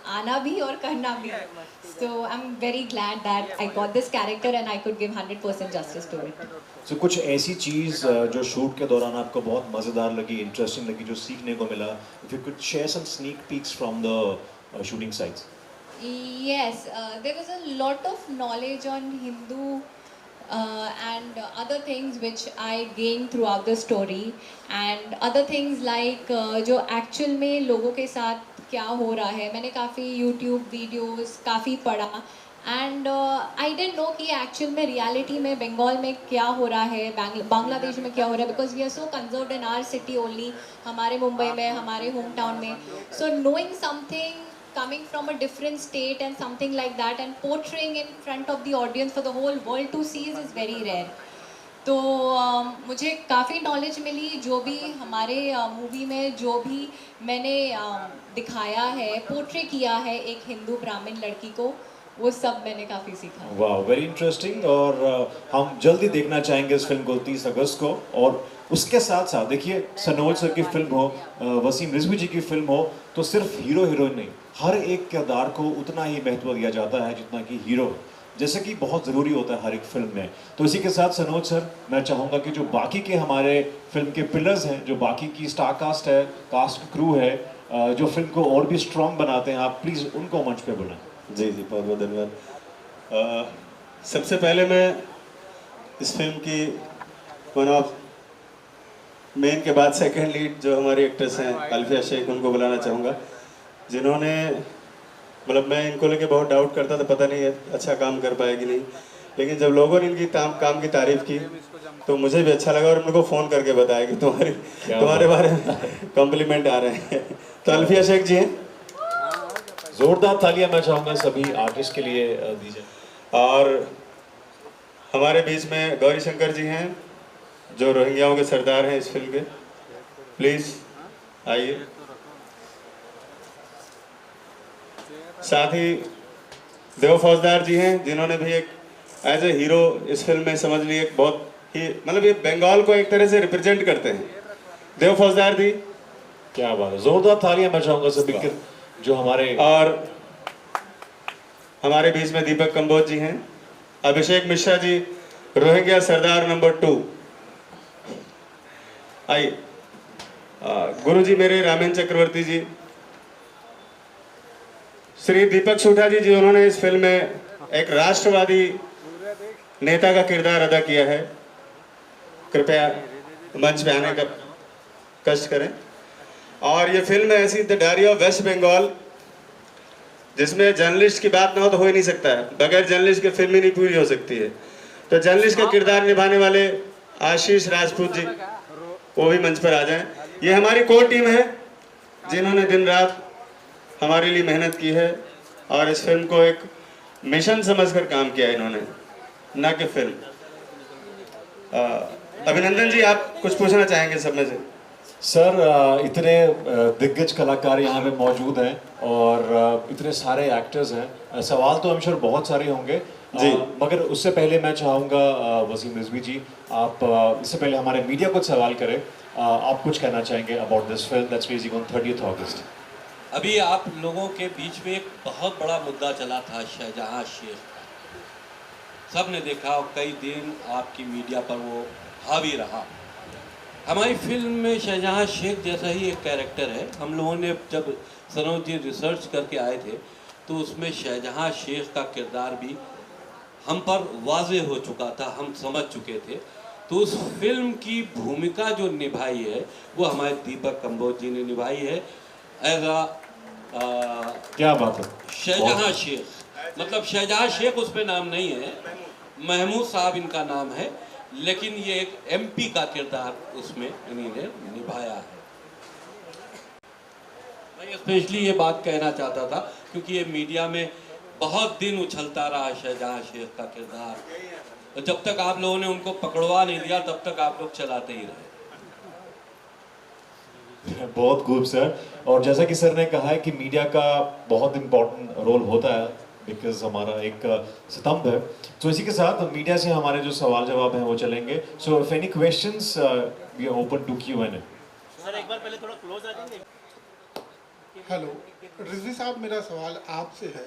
आना भी और करना भी. So I am very glad that I got this character and I could give 100% justice to it.
So कुछ ऐसी चीज़ जो शूट के दौरान आपको बहुत मज़ेदार लगी, इंटरेस्टिंग लगी, जो सीखने को मिला, if you could share some sneak peeks from the shooting sites.
Yes, there was a lot of knowledge on Hindu and other things which I gained throughout the story, and other things like जो actual में लोगों के साथ क्या हो रहा है. मैंने काफ़ी YouTube वीडियोस काफ़ी पढ़ा एंड आई डिडंट नो कि एक्चुअल में रियलिटी में बंगाल में क्या हो रहा है, बांग्लादेश में क्या हो रहा है, because we are so conserved in our city only, हमारे मुंबई में, हमारे होम टाउन में. So knowing something coming from a different state and something like that and portraying in front of the audience for the whole world to see is very rare. तो मुझे काफ़ी नॉलेज मिली. जो भी हमारे मूवी में जो भी मैंने दिखाया है, पोर्ट्रे किया है एक हिंदू ब्राह्मण लड़की को, वो सब मैंने काफ़ी सीखा.
वाह, वेरी इंटरेस्टिंग. और हम जल्दी देखना चाहेंगे इस फिल्म को 30 अगस्त को. और उसके साथ साथ देखिए, सनोज सर की फिल्म हो, वसीम रिजवी जी की फिल्म हो, तो सिर्फ हीरो हीरोइन नहीं, हर एक किरदार को उतना ही महत्व दिया जाता है जितना कि हीरो, जैसे कि बहुत ज़रूरी होता है हर एक फिल्म में. तो इसी के साथ सनोज सर, मैं चाहूँगा कि जो बाकी के हमारे फिल्म के पिलर्स हैं, जो बाकी की स्टार कास्ट है, कास्ट क्रू है, जो फिल्म को और भी स्ट्रॉन्ग बनाते हैं, आप प्लीज़ उनको मंच पे बुलाएं.
जी जी, बहुत बहुत धन्यवाद. सबसे पहले मैं इस फिल्म की वन ऑफ मेन के बाद सेकंड लीड जो हमारी एक्ट्रेस हैं अल्फिया शेख, उनको बुलाना चाहूँगा, जिन्होंने, मतलब मैं इनको लेके बहुत डाउट करता था, पता नहीं अच्छा काम कर पाएगी नहीं, लेकिन जब लोगों ने इनकी काम की तारीफ़ की तो मुझे भी अच्छा लगा और मेरे को फ़ोन करके बताया कि तुम्हारे बारे में कॉम्प्लीमेंट आ रहे हैं. तो अल्फिया शेख जी हैं.
जोरदार तालियां मैं चाहूँगा सभी आर्टिस्ट के लिए दीजिए.
और हमारे बीच में गौरी शंकर जी हैं, जो रोहिंग्याओं के सरदार हैं इस फिल्म के. प्लीज़ आइए. साथ ही देव फौजदार जी हैं, जिन्होंने भी एक एज ए हीरो इस फिल्म में, समझ ली, एक बहुत ही, मतलब ये बंगाल को एक तरह से रिप्रेजेंट करते हैं. देव फौजदार जी,
क्या बात है, जोरदार तालियां मैं चाहूँगा सभी के जो हमारे.
और हमारे बीच में दीपक कंबोज जी हैं. अभिषेक मिश्रा जी, रोहिंग्या सरदार नंबर 2. आइए. गुरु जी मेरे रामेन चक्रवर्ती जी. श्री दीपक सूठा जी, उन्होंने इस फिल्म में एक राष्ट्रवादी नेता का किरदार अदा किया है. कृपया मंच पे आने का कष्ट करें. और ये फिल्म है ऐसी, the diary of West Bengal, जिसमें जर्नलिस्ट की बात ना हो तो हो ही नहीं सकता है. बगैर जर्नलिस्ट की फिल्म ही नहीं पूरी हो सकती है. तो जर्नलिस्ट का किरदार निभाने वाले आशीष राजपूत जी, वो भी मंच पर आ जाएं. ये हमारी कोर टीम है, जिन्होंने दिन रात हमारे लिए मेहनत की है और इस फिल्म को एक मिशन समझकर काम किया है इन्होंने, न कि फिल्म. अभिनंदन जी, आप कुछ पूछना चाहेंगे सब में से?
सर, इतने दिग्गज कलाकार यहाँ पे मौजूद हैं और इतने सारे एक्टर्स हैं, सवाल तो हम श्योर बहुत सारे होंगे जी, मगर उससे पहले मैं चाहूँगा वसीम रिजवी जी, आप इससे पहले हमारे मीडिया को सवाल करें, आप कुछ कहना चाहेंगे about this film that's releasing on 30th अगस्त.
अभी आप लोगों के बीच में एक बहुत बड़ा मुद्दा चला था, शाहजहां शेख. सब ने देखा और कई दिन आपकी मीडिया पर वो हावी रहा. हमारी फिल्म में शाहजहां शेख जैसा ही एक कैरेक्टर है. हम लोगों ने जब सनोज जी रिसर्च करके आए थे तो उसमें शाहजहां शेख का किरदार भी हम पर वाज़ेह हो चुका था, हम समझ चुके थे। तो उस फिल्म की भूमिका जो निभाई है वो हमारे दीपक कंबोज जी ने निभाई है एज
क्या बात है,
शाहजहां शेख। मतलब शाहजहां शेख उस पे नाम नहीं है, महमूद साहब इनका नाम है, लेकिन ये एक एमपी का किरदार उसमें इन्हीं ने निभाया है। मैं स्पेशली ये बात कहना चाहता था क्योंकि ये मीडिया में बहुत दिन उछलता रहा शाहजहां शेख का किरदार, और जब तक आप लोगों ने उनको पकड़वा नहीं दिया तब तक आप लोग चलाते ही रहे।
बहुत खूब सर। और जैसा कि सर ने कहा है कि मीडिया का बहुत इम्पोर्टेंट रोल होता है, बिकॉज हमारा एक स्तंभ है। तो इसी के साथ मीडिया से हमारे जो सवाल जवाब हैं वो चलेंगे। So if any questions we are open to Q&A।
Sir एक बार पहले थोड़ा क्लोज आ जाएंगे।
हेलो रिजवी साहब, मेरा सवाल आपसे है,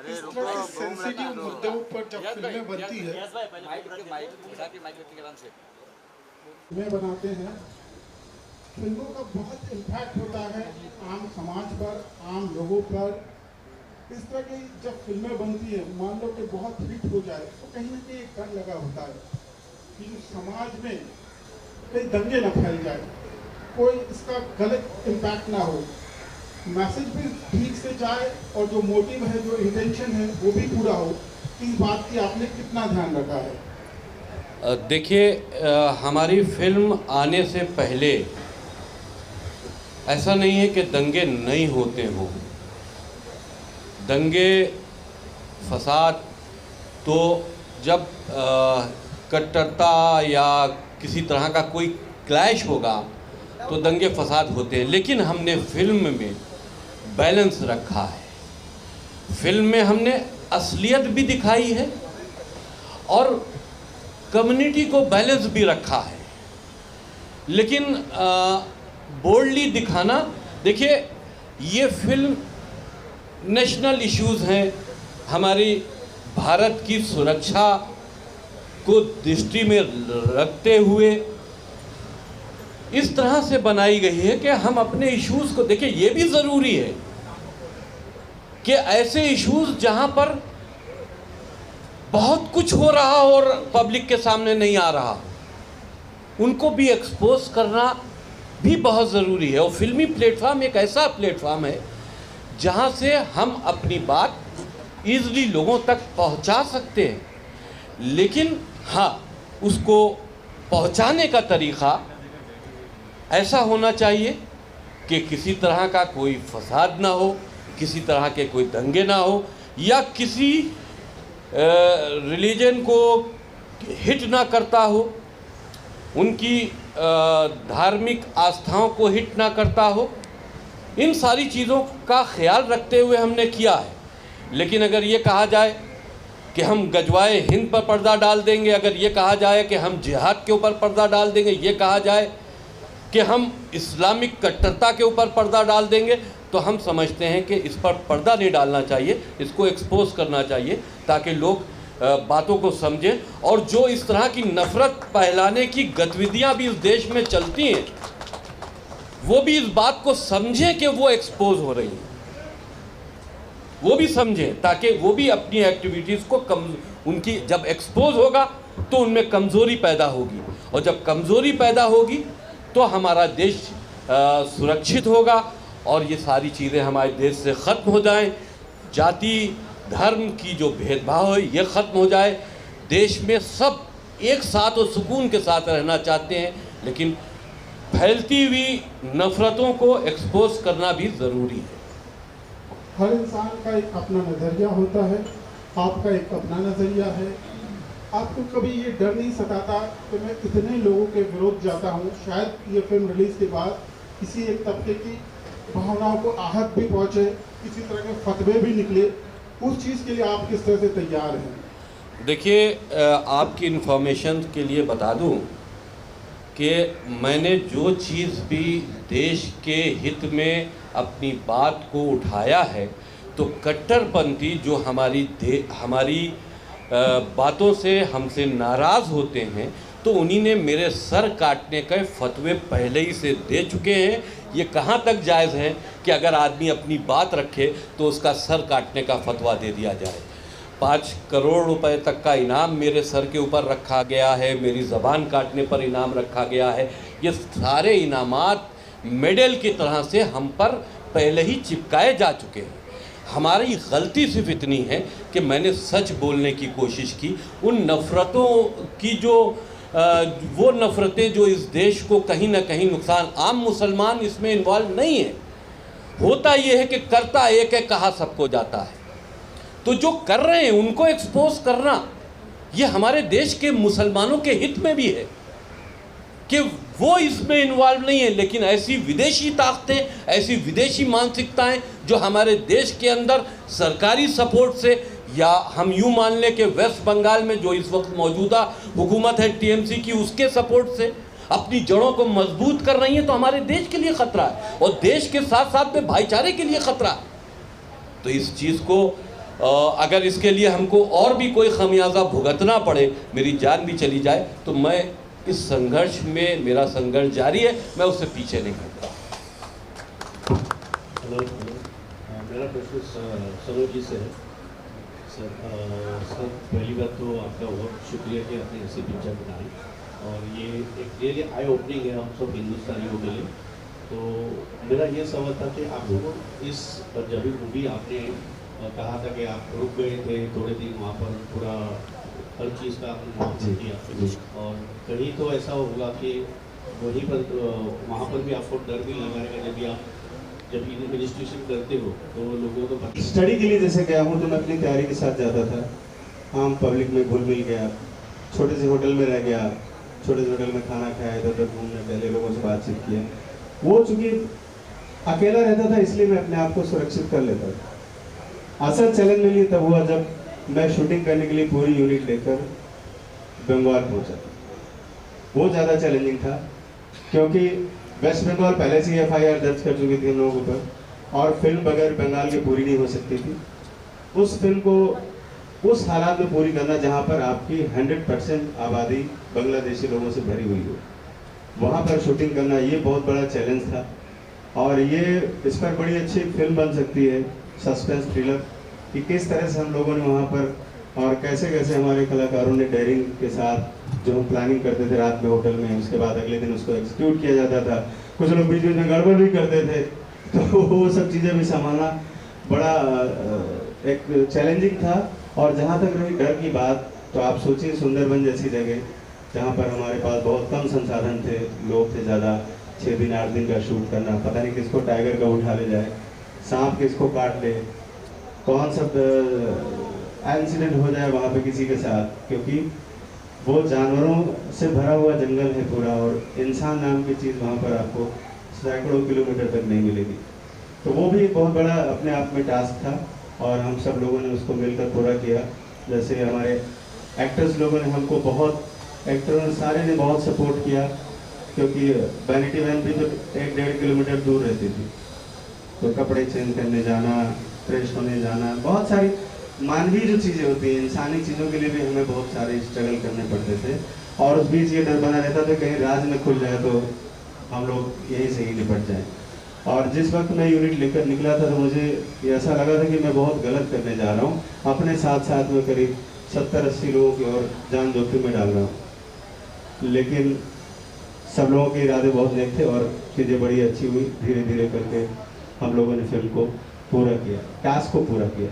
इस तरह के सेंसिटिव मुद्दों पर जब फिल्में बनती है, फिल्में बनाते हैं, फिल्मों का बहुत इम्पैक्ट होता है आम समाज पर, आम लोगों पर। इस तरह की जब फिल्में बनती है, मान लो कि बहुत हिट हो जाए, तो कहीं ना कहीं एक डर लगा होता है कि जो समाज में कहीं दंगे न फैल जाए, कोई इसका गलत इम्पैक्ट ना हो, मैसेज भी ठीक से जाए और जो मोटिव है, जो इंटेंशन है वो भी पूरा हो। इस बात की आपने कितना ध्यान रखा है?
देखिए, हमारी फिल्म आने से पहले ऐसा नहीं है कि दंगे नहीं होते हों। दंगे फसाद तो जब कट्टरता या किसी तरह का कोई क्लैश होगा तो दंगे फसाद होते हैं, लेकिन हमने फिल्म में बैलेंस रखा है। फिल्म में हमने असलियत भी दिखाई है और कम्युनिटी को बैलेंस भी रखा है, लेकिन बोल्डली दिखाना। देखिए, ये फिल्म नेशनल इश्यूज़ हैं, हमारी भारत की सुरक्षा को दृष्टि में रखते हुए इस तरह से बनाई गई है कि हम अपने इश्यूज़ को देखिए। ये भी ज़रूरी है कि ऐसे इश्यूज़ जहाँ पर बहुत कुछ हो रहा और पब्लिक के सामने नहीं आ रहा, उनको भी एक्सपोज करना भी बहुत ज़रूरी है। और फिल्मी प्लेटफॉर्म एक ऐसा प्लेटफॉर्म है जहाँ से हम अपनी बात ईज़िली लोगों तक पहुँचा सकते हैं, लेकिन हाँ, उसको पहुँचाने का तरीक़ा ऐसा होना चाहिए कि किसी तरह का कोई फसाद ना हो, किसी तरह के कोई दंगे ना हो, या किसी रिलीजन को हिट ना करता हो, उनकी धार्मिक आस्थाओं को हिट ना करता हो। इन सारी चीज़ों का ख्याल रखते हुए हमने किया है। लेकिन अगर ये कहा जाए कि हम गजवाए हिंद पर पर्दा डाल देंगे, अगर ये कहा जाए कि हम जिहाद के ऊपर पर्दा डाल देंगे, ये कहा जाए कि हम इस्लामिक कट्टरता के ऊपर पर्दा डाल देंगे, तो हम समझते हैं कि इस पर पर्दा नहीं डालना चाहिए, इसको एक्सपोज करना चाहिए ताकि लोग बातों को समझें। और जो इस तरह की नफ़रत फैलाने की गतिविधियां भी इस देश में चलती हैं, वो भी इस बात को समझें कि वो एक्सपोज हो रही हैं, वो भी समझें, ताकि वो भी अपनी एक्टिविटीज़ को उनकी जब एक्सपोज होगा तो उनमें कमज़ोरी पैदा होगी, और जब कमज़ोरी पैदा होगी तो हमारा देश सुरक्षित होगा और ये सारी चीज़ें हमारे देश से ख़त्म हो जाएं। जाति धर्म की जो भेदभाव है ये ख़त्म हो जाए। देश में सब एक साथ और सुकून के साथ रहना चाहते हैं, लेकिन फैलती हुई नफ़रतों को एक्सपोज करना भी ज़रूरी है।
हर इंसान का एक अपना नज़रिया होता है, आपका एक अपना नज़रिया है। आपको कभी ये डर नहीं सताता कि मैं इतने लोगों के विरोध जाता हूँ, शायद ये फिल्म रिलीज़ के बाद किसी एक तबके की भावनाओं को आहत भी पहुँचे, किसी तरह के फतवे भी निकले, उस चीज़ के लिए आप किस तरह से तैयार हैं?
देखिए, आपकी इन्फॉर्मेशन के लिए बता दूं कि मैंने जो चीज़ भी देश के हित में अपनी बात को उठाया है, तो कट्टरपंथी जो हमारी बातों से हमसे नाराज़ होते हैं, तो उन्हीं ने मेरे सर काटने के फतवे पहले ही से दे चुके हैं। ये कहाँ तक जायज़ है कि अगर आदमी अपनी बात रखे तो उसका सर काटने का फतवा दे दिया जाए। 5 करोड़ रुपए तक का इनाम मेरे सर के ऊपर रखा गया है, मेरी ज़बान काटने पर इनाम रखा गया है। ये सारे इनामात मेडल की तरह से हम पर पहले ही चिपकाए जा चुके हैं। हमारी गलती सिर्फ इतनी है कि मैंने सच बोलने की कोशिश की। उन नफ़रतों की वो नफ़रतें जो इस देश को कहीं ना कहीं नुकसान, आम मुसलमान इसमें इन्वॉल्व नहीं है। होता ये है कि करता एक है, कहा सबको जाता है। तो जो कर रहे हैं उनको एक्सपोज करना ये हमारे देश के मुसलमानों के हित में भी है कि वो इसमें इन्वॉल्व नहीं है। लेकिन ऐसी विदेशी ताकतें, ऐसी विदेशी मानसिकताएं जो हमारे देश के अंदर सरकारी सपोर्ट से, या हम यूँ मान लें कि वेस्ट बंगाल में जो इस वक्त मौजूदा हुकूमत है टीएमसी की, उसके सपोर्ट से अपनी जड़ों को मजबूत कर रही है, तो हमारे देश के लिए ख़तरा है और देश के साथ साथ में भाईचारे के लिए ख़तरा है। तो इस चीज़ को अगर इसके लिए हमको और भी कोई खमियाजा भुगतना पड़े, मेरी जान भी चली जाए, तो मैं इस संघर्ष में, मेरा संघर्ष जारी है, मैं उससे पीछे नहीं हटूंगा।
मेरा प्रश्न सरोज जी से है। सर पहली बात तो आपका बहुत शुक्रिया कि आपने ऐसी पिक्चर बनाई और ये एक रियली आई ओपनिंग है हम सब हिंदुस्तानियों के लिए। तो मेरा ये सवाल था कि आप लोगों इस पंजाबी मूवी आपने कहा था कि आप रुक गए थे थोड़े दिन वहाँ पर, पूरा हर चीज़ का आपने मुआवजा किया और कहीं तो ऐसा होगा कि वहीं पर वहाँ पर भी आपको डर भी लगाएगा जब इन्वेस्टिगेशन करते हो तो लोगों को
स्टडी के लिए जैसे गया हूँ तो मैं अपनी तैयारी के साथ जाता था। आम पब्लिक में घुल मिल गया, छोटे से होटल में रह गया, छोटे से होटल में खाना खाया, इधर उधर घूमने टहले, लोगों से बातचीत किया। वो चूँकि अकेला रहता था इसलिए मैं अपने आप को सुरक्षित कर लेता था। असल चैलेंज मेरे लिए तब हुआ जब मैं शूटिंग करने के लिए पूरी यूनिट लेकर बंगाल पहुँचा। वो ज़्यादा चैलेंजिंग था क्योंकि वेस्ट बंगाल पहले से ही FIR दर्ज कर चुकी थी हम लोगों के ऊपर और फिल्म बगैर बंगाल के पूरी नहीं हो सकती थी। उस फिल्म को उस हालात में पूरी करना जहाँ पर आपकी 100% आबादी बांग्लादेशी लोगों से भरी हुई हो, वहाँ पर शूटिंग करना ये बहुत बड़ा चैलेंज था। और ये इस पर बड़ी अच्छी फिल्म बन सकती है, सस्पेंस थ्रिलर, कि किस तरह से हम लोगों ने वहाँ पर और कैसे कैसे हमारे कलाकारों ने डेयरिंग के साथ जो हम प्लानिंग करते थे रात में होटल में, उसके बाद अगले दिन उसको एग्जीक्यूट किया जाता था। कुछ लोग बीच बीच में गड़बड़ भी करते थे, तो वो सब चीज़ें भी संभालना बड़ा एक चैलेंजिंग था। और जहाँ तक रही डर की बात, तो आप सोचिए सुंदरबन जैसी जगह जहाँ पर हमारे पास बहुत कम संसाधन थे, लोग थे ज़्यादा, 6 दिन 8 दिन का शूट करना, पता नहीं किसको टाइगर का उठा ले जाए, सांप किसको काट ले, कौन सा इंसिडेंट हो जाए वहाँ पे किसी के साथ, क्योंकि वो जानवरों से भरा हुआ जंगल है पूरा और इंसान नाम की चीज़ वहाँ पर आपको सैकड़ों किलोमीटर तक नहीं मिलेगी। तो वो भी एक बहुत बड़ा अपने आप में टास्क था और हम सब लोगों ने उसको मिलकर पूरा किया। जैसे हमारे एक्टर्स लोगों ने हमको बहुत, एक्टरों ने सारे ने बहुत सपोर्ट किया, क्योंकि वैनिटी वैन भी तो 1-1.5 किलोमीटर दूर रहती थी, तो कपड़े चेंज करने जाना, फ्रेश होने जाना, बहुत सारी मानवीय जो चीज़ें होती हैं, इंसानी चीज़ों के लिए भी हमें बहुत सारे स्ट्रगल करने पड़ते थे। और उस बीच ये डर बना रहता था कहीं राज न खुल जाए तो हम लोग यहीं से ही निपट जाएं। और जिस वक्त मैं यूनिट लेकर निकला था तो मुझे ऐसा लगा था कि मैं बहुत गलत करने जा रहा हूँ, अपने साथ साथ में करीब 70-80 लोगों की और जान जोखिम में डाल रहा हूँ। लेकिन सब लोगों के इरादे बहुत नेक थे और चीज़ें बड़ी अच्छी हुई। धीरे धीरे करके हम लोगों ने फिल्म को पूरा किया, टास्क को पूरा किया।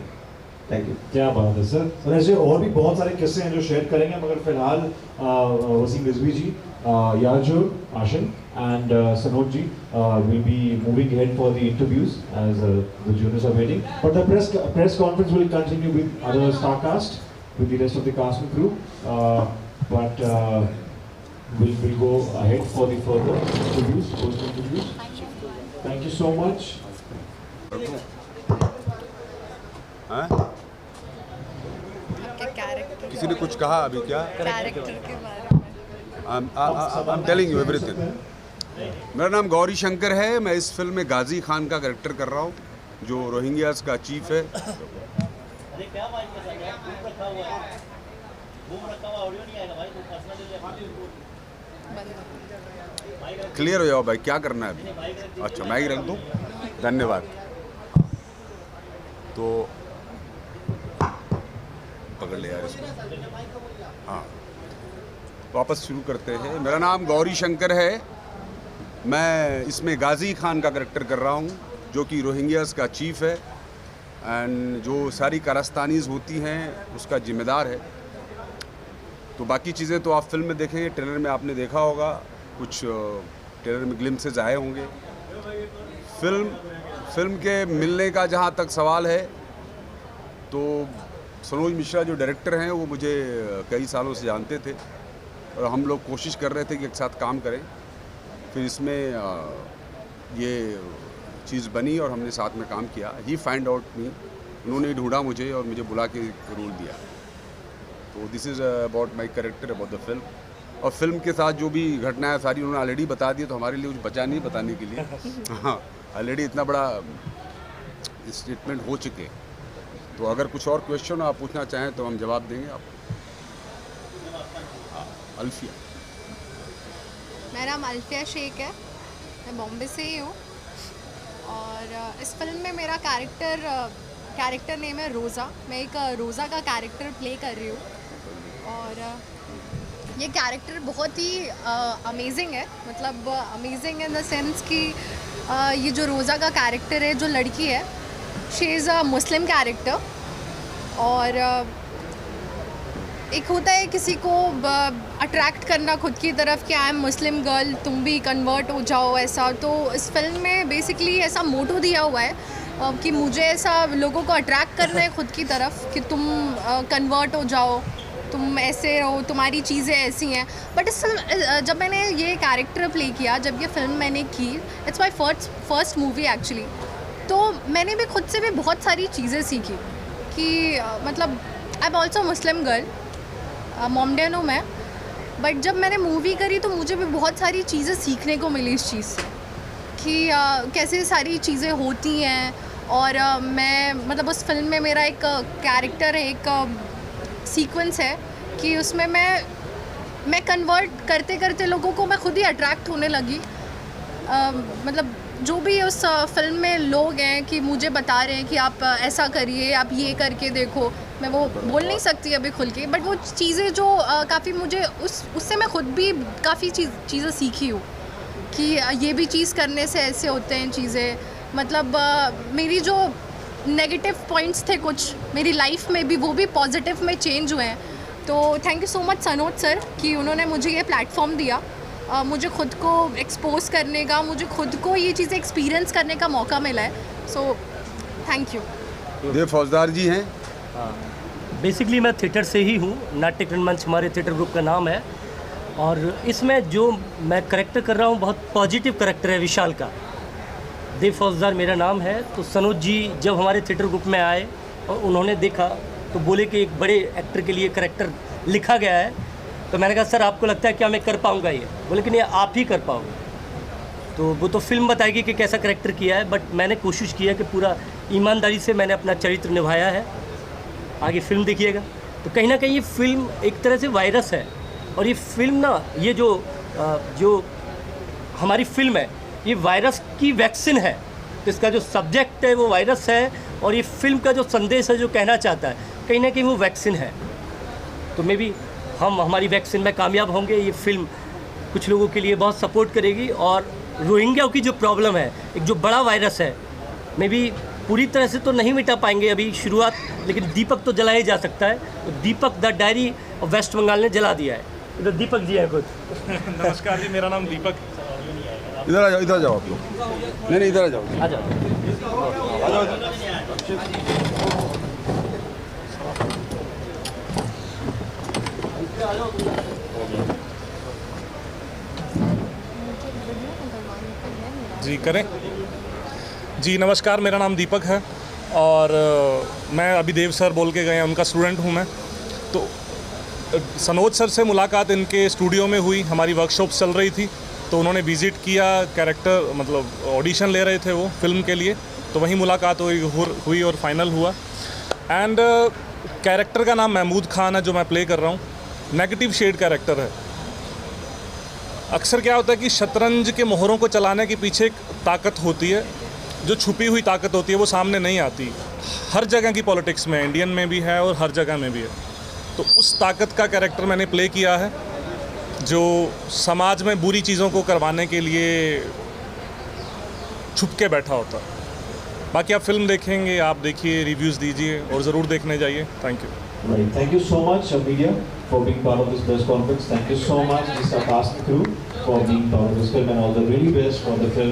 Thank you.
क्या बात है सर। और ऐसे और भी बहुत सारे किस्से हैं जो शेयर करेंगे, मगर फिलहाल वसीम रिजवी जी, याजुर, आशिन and Sanoj ji will be moving ahead for the interviews as the juniors are waiting. But the press conference will continue with other star cast, with the rest of the cast and crew. But we'll go ahead for the further interviews, post interviews. Thank you so much.
किसी ने कुछ कहा अभी क्या? कैरेक्टर के बारे में। I'm telling you everything. मेरा नाम गौरी शंकर है। मैं इस फिल्म में गाजी खान का कैरेक्टर कर रहा हूँ, जो रोहिंग्यास का चीफ है। क्लियर हो जाओ भाई, क्या करना है अभी? अच्छा मैं ही रख दूँ, धन्यवाद। तो पकड़ ले यार इसको। हाँ, वापस शुरू करते हैं। मेरा नाम गौरी शंकर है। मैं इसमें गाजी खान का करेक्टर कर रहा हूँ, जो कि रोहिंग्यास का चीफ है एंड जो सारी कारस्तानीज़ होती हैं उसका जिम्मेदार है। तो बाकी चीज़ें तो आप फिल्म में देखेंगे, ट्रेलर में आपने देखा होगा, कुछ ट्रेलर में ग्लिम्सेस आए होंगे। फिल्म के मिलने का जहाँ तक सवाल है, तो सनोज मिश्रा जो डायरेक्टर हैं वो मुझे कई सालों से जानते थे और हम लोग कोशिश कर रहे थे कि एक साथ काम करें। फिर इसमें ये चीज़ बनी और हमने साथ में काम किया। ही फाइंड आउट मी, उन्होंने ढूंढा मुझे और मुझे बुला के रोल दिया। तो this is about my character, about the film. और फिल्म के साथ जो भी घटनाएं सारी उन्होंने ऑलरेडी बता दी, तो हमारे लिए कुछ बचा नहीं बताने के लिए। हाँ, ऑलरेडी इतना बड़ा स्टेटमेंट हो चुके। तो अगर कुछ और क्वेश्चन आप पूछना चाहें तो हम जवाब देंगे आपको। अल्फिया।
मेरा नाम अल्फिया शेख है, मैं बॉम्बे से ही हूँ और इस फिल्म में मेरा कैरेक्टर नेम है रोज़ा। मैं एक रोज़ा का कैरेक्टर प्ले कर रही हूँ और ये कैरेक्टर बहुत ही अमेजिंग है। मतलब अमेजिंग इन द सेंस कि ये जो रोज़ा का कैरेक्टर है, जो लड़की है, she is a Muslim character. और एक होता है किसी को अट्रैक्ट करना खुद की तरफ कि आई एम मुस्लिम गर्ल, तुम भी कन्वर्ट हो जाओ, ऐसा। तो इस फिल्म में बेसिकली ऐसा मोटो दिया हुआ है कि मुझे ऐसा लोगों को अट्रैक्ट करना है खुद की तरफ कि तुम कन्वर्ट हो जाओ, तुम ऐसे हो, तुम्हारी चीज़ें ऐसी हैं। बट इस जब मैंने ये कैरेक्टर प्ले किया, जब ये फिल्म मैंने की, it's my first movie actually, तो मैंने भी खुद से भी बहुत सारी चीज़ें सीखी कि मतलब I am also Muslim girl, Mohammedan हूँ मैं। बट जब मैंने मूवी करी तो मुझे भी बहुत सारी चीज़ें सीखने को मिली इस चीज़ से कि कैसे सारी चीज़ें होती हैं। और मैं मतलब उस फिल्म में मेरा एक कैरेक्टर है, एक सीक्वेंस है कि उसमें मैं कन्वर्ट करते करते लोगों को मैं खुद ही अट्रैक्ट होने लगी। मतलब जो भी उस फिल्म में लोग हैं कि मुझे बता रहे हैं कि आप ऐसा करिए, आप ये करके देखो। मैं वो बोल नहीं सकती अभी खुल के, बट वो चीज़ें जो काफ़ी मुझे उससे मैं खुद भी काफ़ी चीज़ें सीखी हूँ कि ये भी चीज़ करने से ऐसे होते हैं चीज़ें। मतलब मेरी जो नेगेटिव पॉइंट्स थे कुछ मेरी लाइफ में भी, वो भी पॉजिटिव में चेंज हुए हैं। तो thank you so much Sanoj sir कि उन्होंने मुझे ये प्लेटफॉर्म दिया, मुझे खुद को एक्सपोज करने का, मुझे खुद को ये चीज़ें एक्सपीरियंस करने का मौका मिला है। So thank you.
देव फौजदार जी हैं।
बेसिकली मैं थिएटर से ही हूँ, नाट्य रंगमंच हमारे थिएटर ग्रुप का नाम है। और इसमें जो मैं करेक्टर कर रहा हूँ बहुत पॉजिटिव करेक्टर है विशाल का। देव फौजदार मेरा नाम है। तो सनोज जी जब हमारे थिएटर ग्रुप में आए और उन्होंने देखा तो बोले कि एक बड़े एक्टर के लिए करेक्टर लिखा गया है। तो मैंने कहा सर आपको लगता है क्या मैं कर पाऊँगा ये? बोले कि नहीं आप ही कर पाओगे। तो वो तो फिल्म बताएगी कि कैसा करेक्टर किया है, बट मैंने कोशिश किया कि पूरा ईमानदारी से मैंने अपना चरित्र निभाया है। आगे फिल्म देखिएगा। तो कहीं ना कहीं ये फिल्म एक तरह से वायरस है और ये फिल्म ना, ये जो हमारी फिल्म है ये वायरस की वैक्सीन है। तो इसका जो सब्जेक्ट है वो वायरस है और ये फिल्म का जो संदेश है, जो कहना चाहता है, कहीं ना कहीं वो वैक्सीन है। तो मे बी हम हमारी वैक्सीन में कामयाब होंगे। ये फिल्म कुछ लोगों के लिए बहुत सपोर्ट करेगी और रोहिंग्या की जो प्रॉब्लम है, एक जो बड़ा वायरस है, मे बी पूरी तरह से तो नहीं मिटा पाएंगे अभी शुरुआत, लेकिन दीपक तो जलाया जा सकता है। तो दीपक the diary of West Bengal ने जला दिया है। इधर दीपक जी हैं खुद।
नमस्कार जी, मेरा नाम दीपक।
इधर आ जाओ, इधर जाओ आप लोग। नहीं इधर आ जाओ,
आ जाओ,
आ जाओ।
जी करें। जी नमस्कार, मेरा नाम दीपक है और मैं अभी देव सर बोल के गए हैं, उनका स्टूडेंट हूँ मैं। तो सनोज सर से मुलाकात इनके स्टूडियो में हुई, हमारी वर्कशॉप चल रही थी तो उन्होंने विज़िट किया, कैरेक्टर मतलब ऑडिशन ले रहे थे वो फिल्म के लिए, तो वहीं मुलाकात हुई और फाइनल हुआ। एंड कैरेक्टर का नाम महमूद खान है जो मैं प्ले कर रहा हूँ। नेगेटिव शेड कैरेक्टर है अक्सर क्या होता है कि शतरंज के मोहरों को चलाने के पीछे एक ताकत होती है, जो छुपी हुई ताकत होती है, वो सामने नहीं आती। हर जगह की पॉलिटिक्स में, इंडियन में भी है और हर जगह में भी है। तो उस ताकत का कैरेक्टर मैंने प्ले किया है, जो समाज में बुरी चीज़ों को करवाने के लिए छुप के बैठा होता है। बाकी आप फिल्म देखेंगे, आप देखिए, रिव्यूज़ दीजिए और ज़रूर देखने जाइए। Thank you.
Right. Thank you so much, media, for being part of this press conference. Thank you so much, Mr. Cast and crew, for being part of this film, and all the really best for the film.